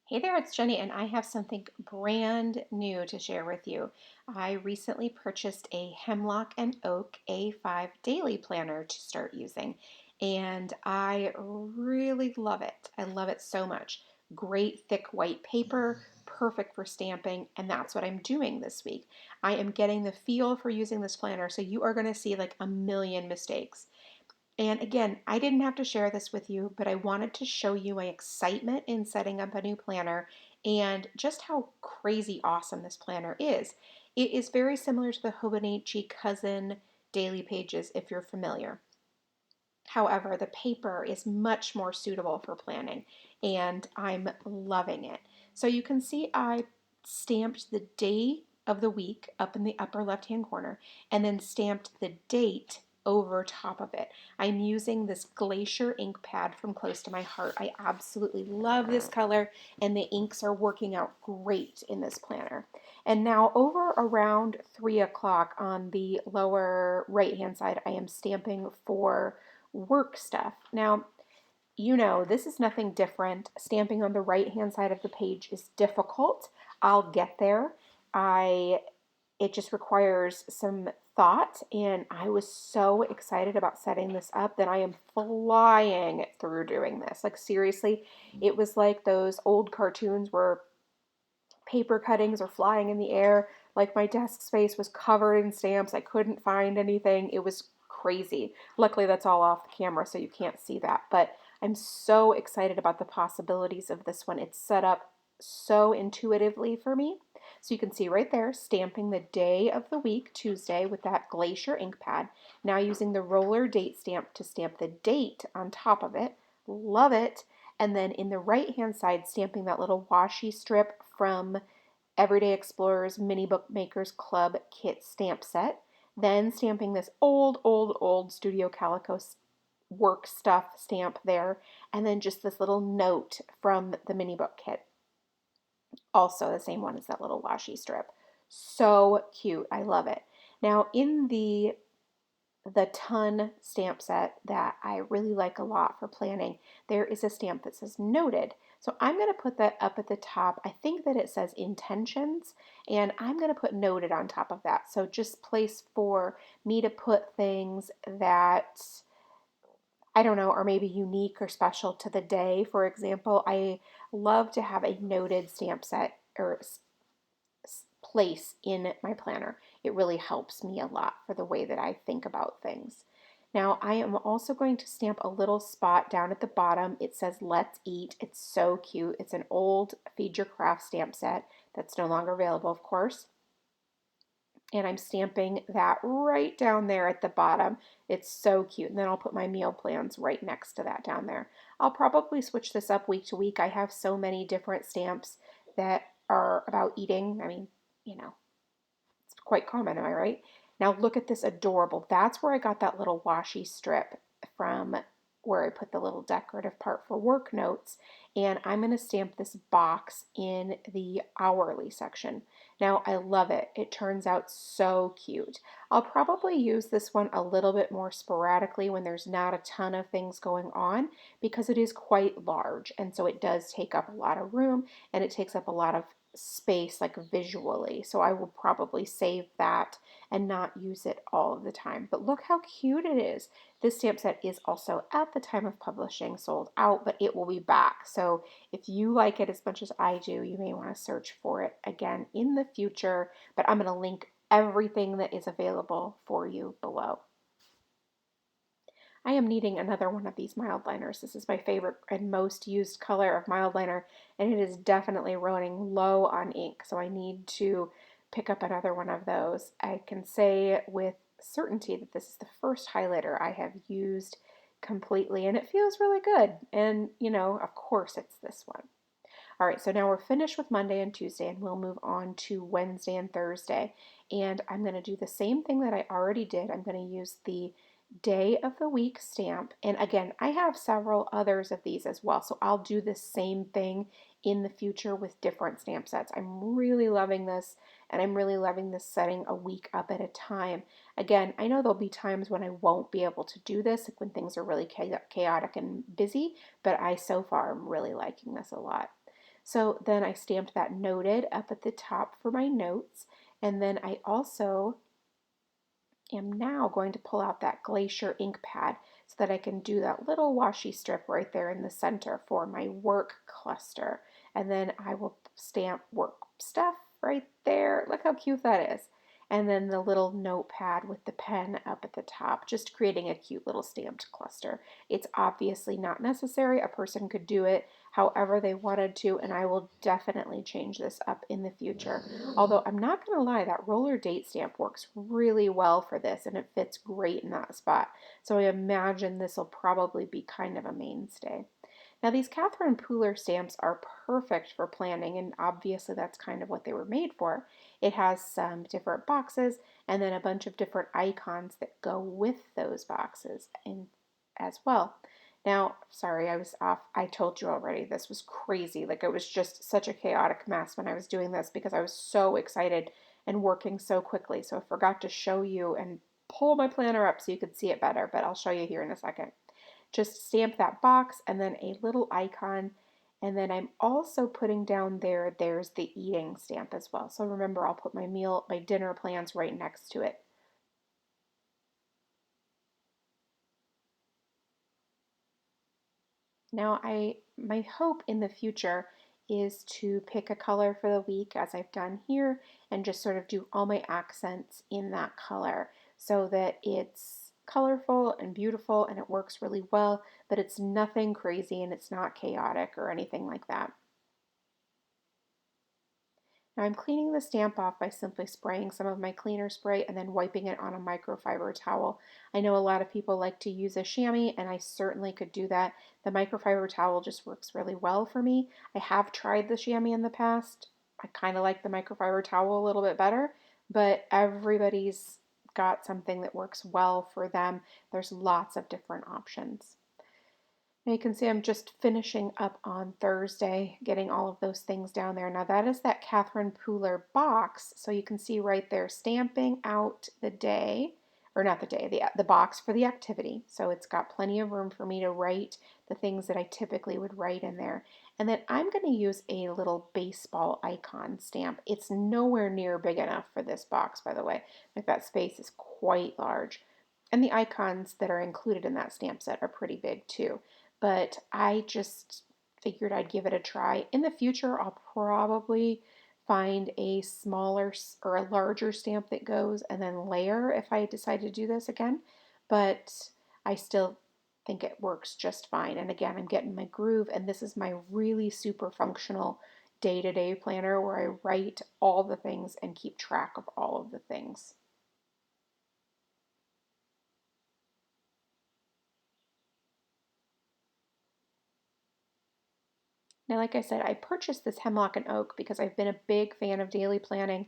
Hey there, it's Jenny, and I have something brand new to share with you. I recently purchased a Hemlock and Oak A5 daily planner to start using, and I really love it. I love it so much. Great thick white paper, perfect for stamping, and that's what I'm doing this week. I am getting the feel for using this planner, so you are going to see like a million mistakes. And again, I didn't have to share this with you, but I wanted to show you my excitement in setting up a new planner and just how crazy awesome this planner is. It is very similar to the Hobonichi Cousin daily pages if you're familiar. However, the paper is much more suitable for planning and I'm loving it. So you can see I stamped the day of the week up in the upper left hand corner and then stamped the date over top of it. I'm using this Glacier ink pad from Close to My Heart. I absolutely love this color and the inks are working out great in this planner. And now over around 3 o'clock on the lower right hand side, I am stamping for work stuff. Now, this is nothing different. Stamping on the right hand side of the page is difficult. I'll get there. I it just requires some thought, and I was so excited about setting this up that I am flying through doing this. Like seriously, it was like those old cartoons where paper cuttings are flying in the air. Like my desk space was covered in stamps. I couldn't find anything. It was crazy. Luckily, that's all off the camera, so you can't see that. But I'm so excited about the possibilities of this one. It's set up so intuitively for me. So you can see right there, stamping the day of the week, Tuesday, with that Glacier ink pad. Now using the roller date stamp to stamp the date on top of it. Love it. And then in the right hand side, stamping that little washi strip from Everyday Explorers Mini Bookmakers Club kit stamp set. Then stamping this old Studio Calico work stuff stamp there. And then just this little note from the mini book kit. Also the same one as that little washi strip. So cute. I love it. Now in the ton stamp set that I really like a lot for planning, there is a stamp that says noted. So I'm going to put that up at the top. I think that it says intentions, and I'm going to put noted on top of that. So just place for me to put things that I don't know are maybe unique or special to the day. For example, I love to have a noted stamp set or place in my planner. It really helps me a lot for the way that I think about things. Now, I am also going to stamp a little spot down at the bottom. It says Let's Eat. It's so cute. It's an old Feed Your Craft stamp set that's no longer available, of course. And I'm stamping that right down there at the bottom. It's so cute. And then I'll put my meal plans right next to that down there. I'll probably switch this up week to week. I have so many different stamps that are about eating. I mean, you know, it's quite common, am I right? Now look at this adorable. That's where I got that little washi strip from, where I put the little decorative part for work notes. And I'm going to stamp this box in the hourly section. Now I love it. It turns out so cute. I'll probably use this one a little bit more sporadically when there's not a ton of things going on, because it is quite large. And so it does take up a lot of room, and it takes up a lot of space like visually. So I will probably save that and not use it all of the time. But look how cute it is. This stamp set is also at the time of publishing sold out, but it will be back. So if you like it as much as I do, you may want to search for it again in the future, but I'm going to link everything that is available for you below. I am needing another one of these mild liners. This is my favorite and most used color of mild liner, and it is definitely running low on ink, so I need to pick up another one of those. I can say with certainty that this is the first highlighter I have used completely, and it feels really good. And, of course it's this one. All right, so now we're finished with Monday and Tuesday, and we'll move on to Wednesday and Thursday. And I'm going to do the same thing that I already did. I'm going to use the day of the week stamp. And again, I have several others of these as well. So I'll do the same thing in the future with different stamp sets. I'm really loving this, and I'm really loving this setting a week up at a time. Again, I know there'll be times when I won't be able to do this, like when things are really chaotic and busy, but I so far am really liking this a lot. So then I stamped that noted up at the top for my notes. And then I also am now going to pull out that Glacier ink pad so that I can do that little washi strip right there in the center for my work cluster. And then I will stamp work stuff right there. Look how cute that is. And then the little notepad with the pen up at the top, just creating a cute little stamped cluster. It's obviously not necessary. A person could do it however they wanted to, and I will definitely change this up in the future. Although I'm not going to lie, that roller date stamp works really well for this and it fits great in that spot. So I imagine this will probably be kind of a mainstay. Now, these Catherine Pooler stamps are perfect for planning, and obviously that's kind of what they were made for. It has some different boxes and then a bunch of different icons that go with those boxes and as well. Now, sorry, I was off. I told you already this was crazy. Like it was just such a chaotic mess when I was doing this because I was so excited and working so quickly. So I forgot to show you and pull my planner up so you could see it better, but I'll show you here in a second. Just stamp that box and then a little icon. And then I'm also putting down there's the eating stamp as well. So remember, I'll put my dinner plans right next to it. Now, my hope in the future is to pick a color for the week as I've done here and just sort of do all my accents in that color so that it's colorful and beautiful and it works really well, but it's nothing crazy and it's not chaotic or anything like that. Now I'm cleaning the stamp off by simply spraying some of my cleaner spray and then wiping it on a microfiber towel. I know a lot of people like to use a chamois and I certainly could do that. The microfiber towel just works really well for me. I have tried the chamois in the past. I kind of like the microfiber towel a little bit better, but everybody's got something that works well for them. There's lots of different options. Now you can see I'm just finishing up on Thursday, getting all of those things down there. Now that is that Catherine Pooler box. So you can see right there stamping out the day, or not the day, the box for the activity. So it's got plenty of room for me to write the things that I typically would write in there. And then I'm going to use a little baseball icon stamp. It's nowhere near big enough for this box, by the way. Like that space is quite large. And the icons that are included in that stamp set are pretty big too, but I just figured I'd give it a try. In the future, I'll probably find a smaller or a larger stamp that goes and then layer if I decide to do this again, but I still think it works just fine. And again, I'm getting my groove, and this is my really super functional day-to-day planner where I write all the things and keep track of all of the things. Now, like I said, I purchased this Hemlock and Oak because I've been a big fan of daily planning,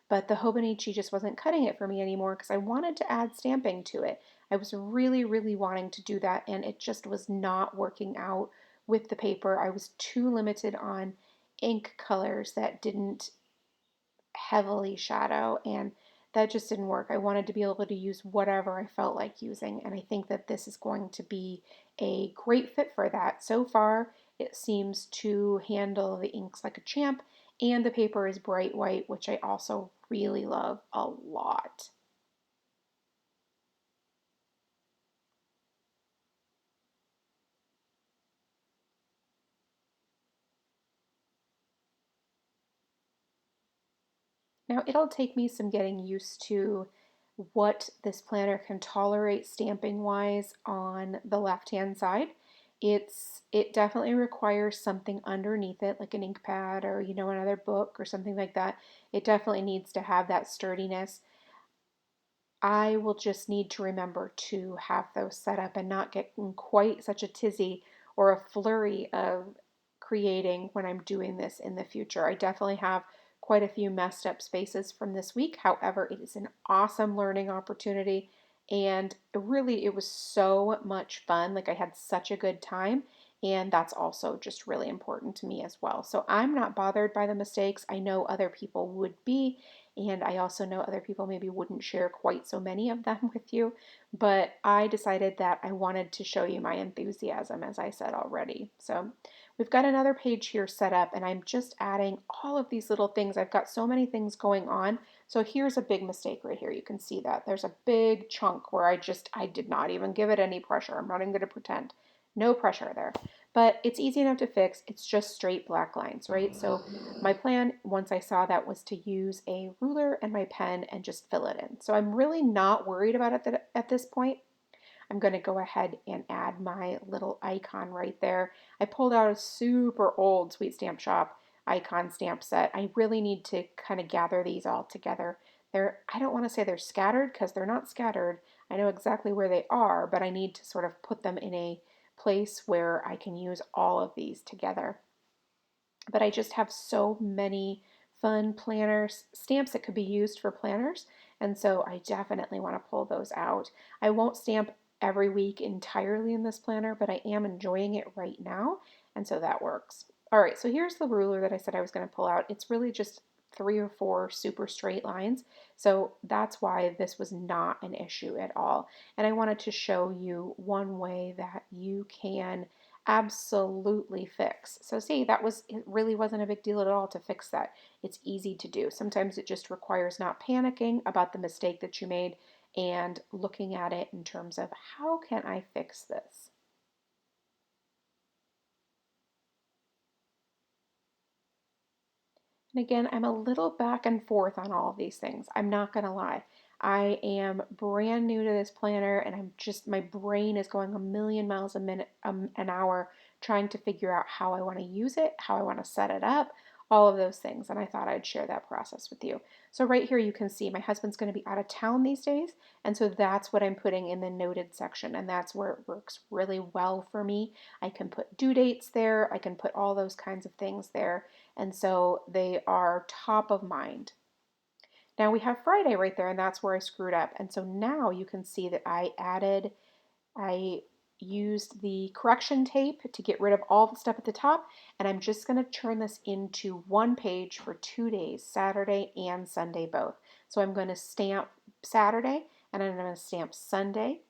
but the Hobonichi just wasn't cutting it for me anymore because I wanted to add stamping to it. I was really, really wanting to do that, and it just was not working out with the paper. I was too limited on ink colors that didn't heavily shadow, and that just didn't work. I wanted to be able to use whatever I felt like using, and I think that this is going to be a great fit for that. So far, it seems to handle the inks like a champ, and the paper is bright white, which I also really love a lot. Now, it'll take me some getting used to what this planner can tolerate stamping wise on the left hand side. It definitely requires something underneath it, like an ink pad or another book or something like that. It definitely needs to have that sturdiness. I will just need to remember to have those set up and not get in quite such a tizzy or a flurry of creating when I'm doing this in the future. I definitely have quite a few messed up spaces from this week. However, it is an awesome learning opportunity, and really it was so much fun. Like I had such a good time, and that's also just really important to me as well. So I'm not bothered by the mistakes. I know other people would be, and I also know other people maybe wouldn't share quite so many of them with you, but I decided that I wanted to show you my enthusiasm, as I said already. So we've got another page here set up and I'm just adding all of these little things. I've got so many things going on. So here's a big mistake right here. You can see that there's a big chunk where I did not even give it any pressure. I'm not even going to pretend. No pressure there. But it's easy enough to fix. It's just straight black lines, right? So my plan, once I saw that, was to use a ruler and my pen and just fill it in. So I'm really not worried about it at this point. I'm going to go ahead and add my little icon right there. I pulled out a super old Sweet Stamp Shop icon stamp set. I really need to kind of gather these all together. I don't want to say they're scattered because they're not scattered. I know exactly where they are, but I need to sort of put them in a place where I can use all of these together. But I just have so many fun planners, stamps that could be used for planners, and so I definitely want to pull those out. I won't stamp every week entirely in this planner, but I am enjoying it right now, and so that works. All right, so here's the ruler that I said I was going to pull out. It's really just 3 or 4 super straight lines, so that's why this was not an issue at all. And I wanted to show you one way that you can absolutely fix. So see, it really wasn't a big deal at all to fix that. It's easy to do. Sometimes it just requires not panicking about the mistake that you made and looking at it in terms of how can I fix this? And again, I'm a little back and forth on all of these things. I'm not going to lie. I am brand new to this planner and my brain is going a million miles a minute, an hour, trying to figure out how I want to use it, how I want to set it up, all of those things. And I thought I'd share that process with you. So right here, you can see my husband's going to be out of town these days. And so that's what I'm putting in the noted section. And that's where it works really well for me. I can put due dates there. I can put all those kinds of things there. And so they are top of mind. Now we have Friday right there, and that's where I screwed up. And so now you can see that I used the correction tape to get rid of all the stuff at the top, and I'm just going to turn this into one page for 2 days, Saturday and Sunday both. So I'm going to stamp Saturday, and I'm going to stamp Sunday,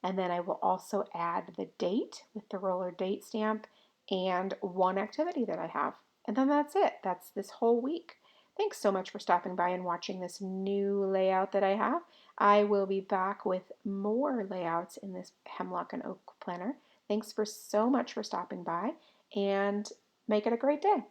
and then I will also add the date with the roller date stamp and one activity that I have. And then that's it. That's this whole week. Thanks so much for stopping by and watching this new layout that I have. I will be back with more layouts in this Hemlock and Oak planner. Thanks for so much for stopping by and make it a great day.